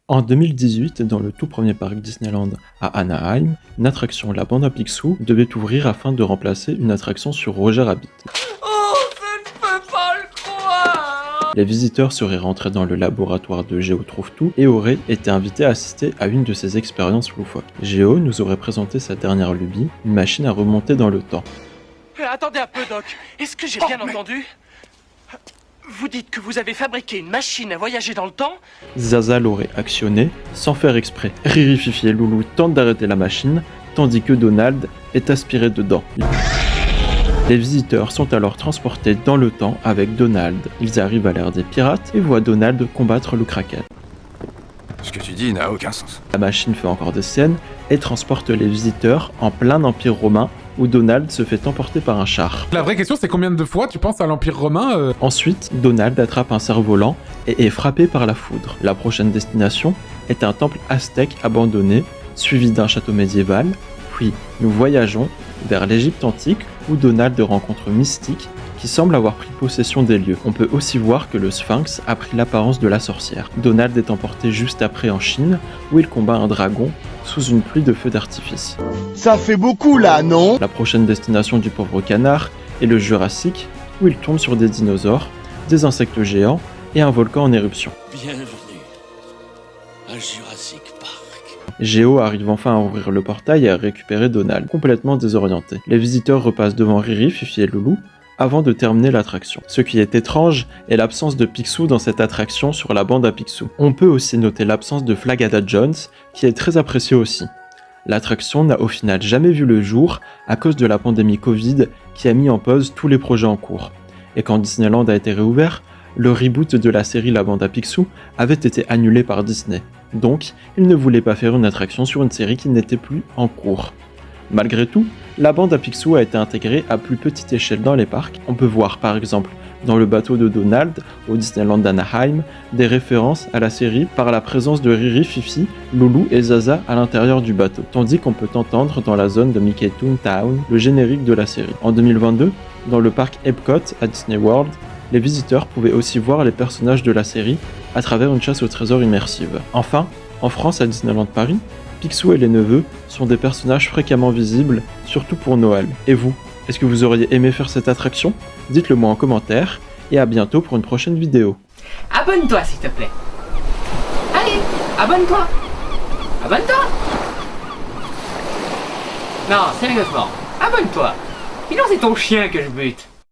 En 2018, dans le tout premier parc Disneyland à Anaheim, une attraction La Bande à Picsou devait ouvrir afin de remplacer une attraction sur Roger Rabbit. Oh, je ne peux pas le croire! Les visiteurs seraient rentrés dans le laboratoire de Géo Trouve-Tout et auraient été invités à assister à une de ces expériences loufoques. Géo nous aurait présenté sa dernière lubie, une machine à remonter dans le temps. Attendez un peu, Doc. Est-ce que j'ai bien entendu? Vous dites que vous avez fabriqué une machine à voyager dans le temps? Zaza l'aurait actionné sans faire exprès. Riri, Fifi et Loulou tentent d'arrêter la machine, tandis que Donald est aspiré dedans. Les visiteurs sont alors transportés dans le temps avec Donald. Ils arrivent à l'ère des pirates et voient Donald combattre le Kraken. Ce que tu dis n'a aucun sens. La machine fait encore des scènes et transporte les visiteurs en plein Empire romain où Donald se fait emporter par un char. La vraie question, c'est combien de fois tu penses à l'Empire romain Ensuite, Donald attrape un cerf-volant et est frappé par la foudre. La prochaine destination est un temple aztèque abandonné, suivi d'un château médiéval, puis nous voyageons vers l'Égypte antique où Donald rencontre Mystique qui semble avoir pris possession des lieux. On peut aussi voir que le Sphinx a pris l'apparence de la sorcière. Donald est emporté juste après en Chine où il combat un dragon sous une pluie de feux d'artifice. Ça fait beaucoup là, non? La prochaine destination du pauvre canard est le Jurassique où il tombe sur des dinosaures, des insectes géants et un volcan en éruption. Bienvenue à Jurassic Park. Géo arrive enfin à ouvrir le portail et à récupérer Donald, complètement désorienté. Les visiteurs repassent devant Riri, Fifi et Loulou avant de terminer l'attraction. Ce qui est étrange est l'absence de Picsou dans cette attraction sur la bande à Picsou. On peut aussi noter l'absence de Flagada Jones, qui est très appréciée aussi. L'attraction n'a au final jamais vu le jour à cause de la pandémie Covid qui a mis en pause tous les projets en cours. Et quand Disneyland a été réouvert, le reboot de la série La Bande à Picsou avait été annulé par Disney. Donc, ils ne voulaient pas faire une attraction sur une série qui n'était plus en cours. Malgré tout, la bande à Picsou a été intégrée à plus petite échelle dans les parcs. On peut voir par exemple dans le bateau de Donald au Disneyland d'Anaheim des références à la série par la présence de Riri, Fifi, Loulou et Zaza à l'intérieur du bateau, tandis qu'on peut entendre dans la zone de Mickey Toontown le générique de la série. En 2022, dans le parc Epcot à Disney World, les visiteurs pouvaient aussi voir les personnages de la série à travers une chasse au trésor immersive. Enfin, en France à Disneyland Paris, Picsou et les neveux sont des personnages fréquemment visibles, surtout pour Noël. Et vous, est-ce que vous auriez aimé faire cette attraction? Dites-le moi en commentaire, et à bientôt pour une prochaine vidéo. Abonne-toi s'il te plaît. Allez, abonne-toi. Abonne-toi. Non, sérieusement, abonne-toi. Sinon c'est ton chien que je bute.